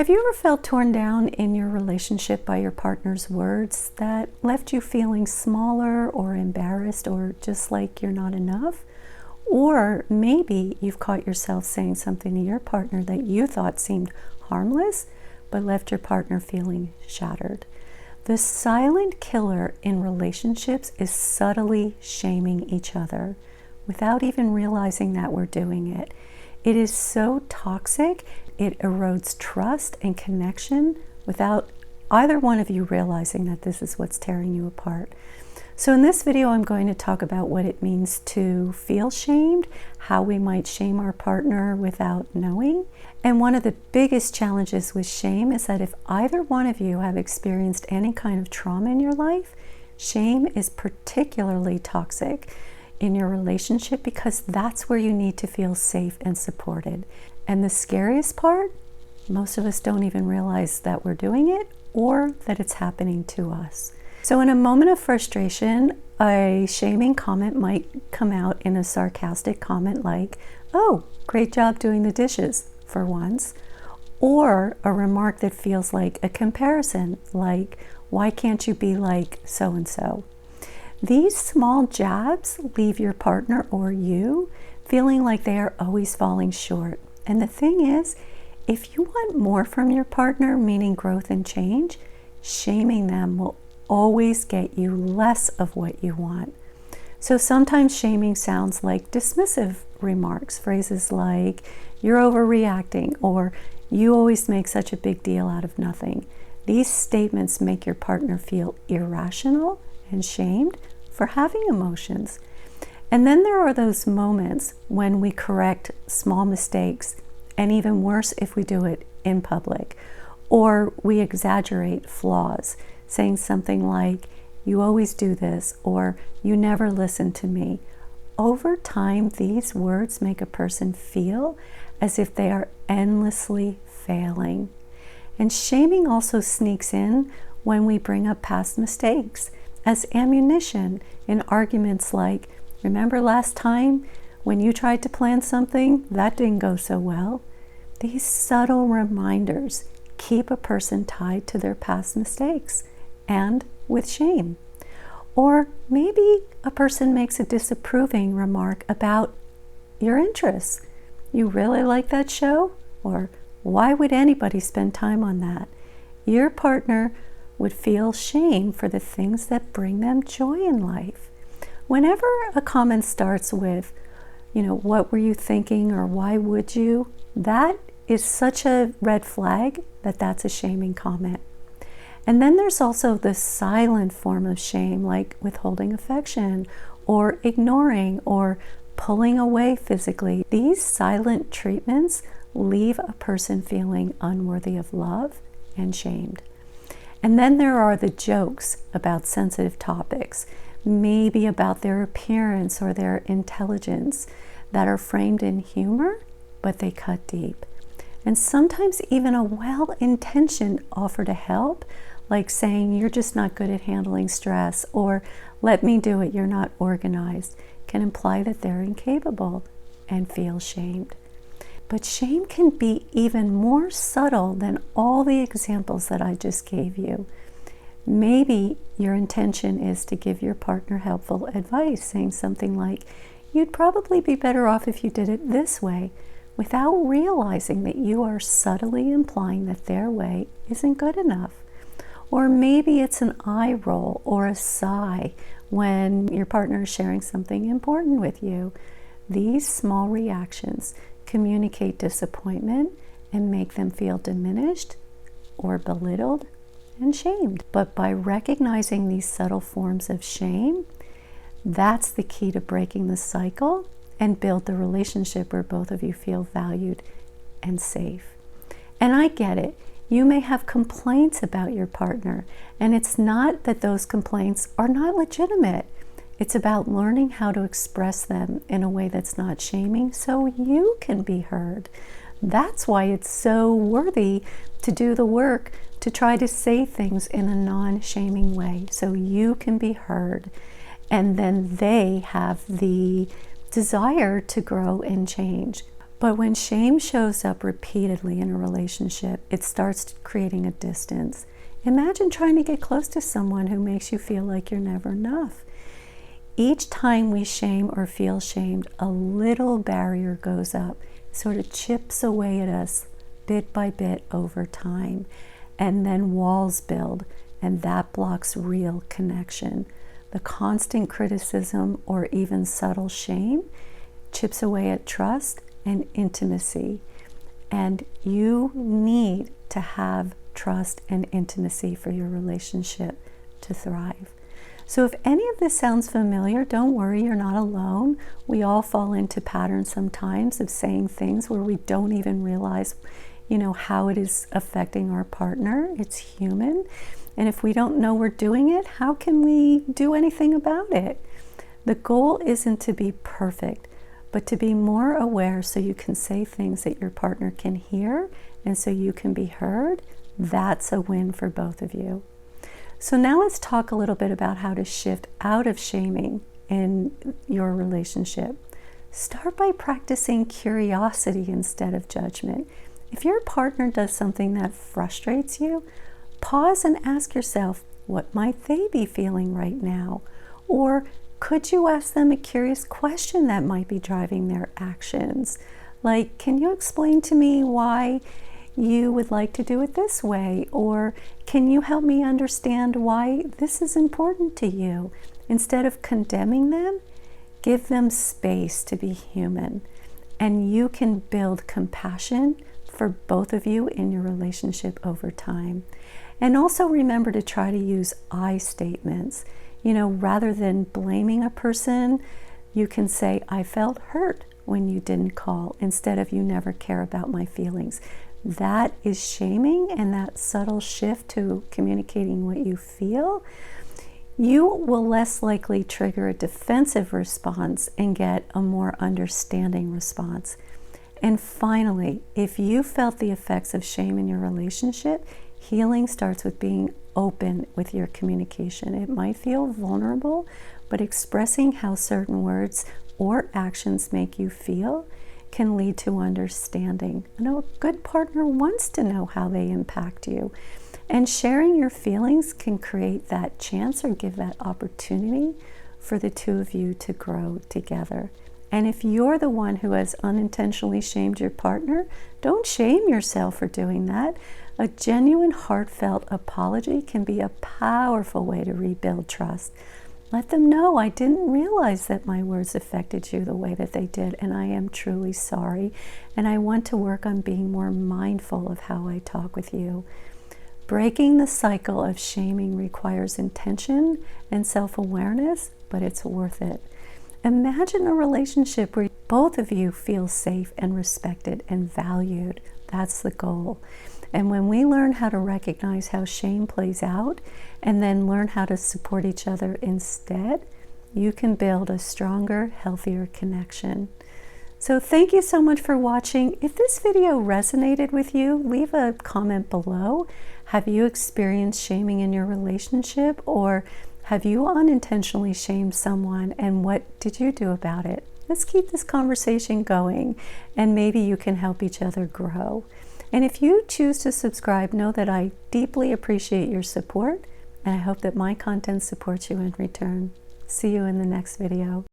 Have you ever felt torn down in your relationship by your partner's words that left you feeling smaller or embarrassed or just like you're not enough? Or maybe you've caught yourself saying something to your partner that you thought seemed harmless, but left your partner feeling shattered. The silent killer in relationships is subtly shaming each other without even realizing that we're doing it. It is so toxic, it erodes trust and connection without either one of you realizing that this is what's tearing you apart. So in this video, I'm going to talk about what it means to feel shamed, how we might shame our partner without knowing. And one of the biggest challenges with shame is that if either one of you have experienced any kind of trauma in your life, shame is particularly toxic in your relationship because that's where you need to feel safe and supported. And the scariest part, most of us don't even realize that we're doing it or that it's happening to us. So in a moment of frustration, a shaming comment might come out in a sarcastic comment like, "Oh, great job doing the dishes," for once. Or a remark that feels like a comparison, like, "Why can't you be like so-and-so?" These small jabs leave your partner or you feeling like they are always falling short. And the thing is, if you want more from your partner, meaning growth and change, shaming them will always get you less of what you want. So sometimes shaming sounds like dismissive remarks, phrases like, "You're overreacting," or "You always make such a big deal out of nothing." These statements make your partner feel irrational and shamed for having emotions. And then there are those moments when we correct small mistakes, and even worse if we do it in public, or we exaggerate flaws, saying something like, "You always do this," or "You never listen to me." Over time, these words make a person feel as if they are endlessly failing. And shaming also sneaks in when we bring up past mistakes as ammunition in arguments like, "Remember last time when you tried to plan something? That didn't go so well." These subtle reminders keep a person tied to their past mistakes and with shame. Or maybe a person makes a disapproving remark about your interests. "You really like that show?" Or "Why would anybody spend time on that?" Your partner would feel shame for the things that bring them joy in life. Whenever a comment starts with, "What were you thinking?" or "Why would you?" that is such a red flag that that's a shaming comment. And then there's also the silent form of shame, like withholding affection or ignoring or pulling away physically. These silent treatments leave a person feeling unworthy of love and shamed. And then there are the jokes about sensitive topics, maybe about their appearance or their intelligence, that are framed in humor, but they cut deep. And sometimes even a well-intentioned offer to help, like saying, "You're just not good at handling stress," or "Let me do it, you're not organized," can imply that they're incapable and feel shamed. But shame can be even more subtle than all the examples that I just gave you. Maybe your intention is to give your partner helpful advice, saying something like, "You'd probably be better off if you did it this way," without realizing that you are subtly implying that their way isn't good enough. Or maybe it's an eye roll or a sigh when your partner is sharing something important with you. These small reactions communicate disappointment and make them feel diminished or belittled and shamed. But by recognizing these subtle forms of shame, that's the key to breaking the cycle and build the relationship where both of you feel valued and safe. And I get it. You may have complaints about your partner, and it's not that those complaints are not legitimate. It's about learning how to express them in a way that's not shaming so you can be heard. That's why it's so worthy to do the work to try to say things in a non-shaming way so you can be heard. And then they have the desire to grow and change. But when shame shows up repeatedly in a relationship, it starts creating a distance. Imagine trying to get close to someone who makes you feel like you're never enough. Each time we shame or feel shamed, a little barrier goes up, sort of chips away at us bit by bit over time. And then walls build, and that blocks real connection. The constant criticism or even subtle shame chips away at trust and intimacy. And you need to have trust and intimacy for your relationship to thrive. So if any of this sounds familiar, don't worry, you're not alone. We all fall into patterns sometimes of saying things where we don't even realize, how it is affecting our partner. It's human. And if we don't know we're doing it, how can we do anything about it? The goal isn't to be perfect, but to be more aware so you can say things that your partner can hear and so you can be heard. That's a win for both of you. So now let's talk a little bit about how to shift out of shaming in your relationship. Start by practicing curiosity instead of judgment. If your partner does something that frustrates you, pause and ask yourself, what might they be feeling right now? Or could you ask them a curious question that might be driving their actions? Like, can you explain to me why you would like to do it this way? Or can you help me understand why this is important to you? Instead of condemning them, give them space to be human. And you can build compassion for both of you in your relationship over time. And also remember to try to use I statements. Rather than blaming a person, you can say, I felt hurt when you didn't call, instead of you never care about my feelings. That is shaming, and that subtle shift to communicating what you feel, you will less likely trigger a defensive response and get a more understanding response. And finally, if you felt the effects of shame in your relationship, healing starts with being open with your communication. It might feel vulnerable, but expressing how certain words or actions make you feel can lead to understanding. A good partner wants to know how they impact you. And sharing your feelings can create that chance or give that opportunity for the two of you to grow together. And if you're the one who has unintentionally shamed your partner, don't shame yourself for doing that. A genuine, heartfelt apology can be a powerful way to rebuild trust. Let them know, I didn't realize that my words affected you the way that they did, and I am truly sorry, and I want to work on being more mindful of how I talk with you. Breaking the cycle of shaming requires intention and self-awareness, but it's worth it. Imagine a relationship where both of you feel safe and respected and valued. That's the goal. And when we learn how to recognize how shame plays out and then learn how to support each other instead, you can build a stronger, healthier connection. So thank you so much for watching. If this video resonated with you, leave a comment below. Have you experienced shaming in your relationship, or have you unintentionally shamed someone, and what did you do about it? Let's keep this conversation going, and maybe you can help each other grow. And if you choose to subscribe, know that I deeply appreciate your support, and I hope that my content supports you in return. See you in the next video.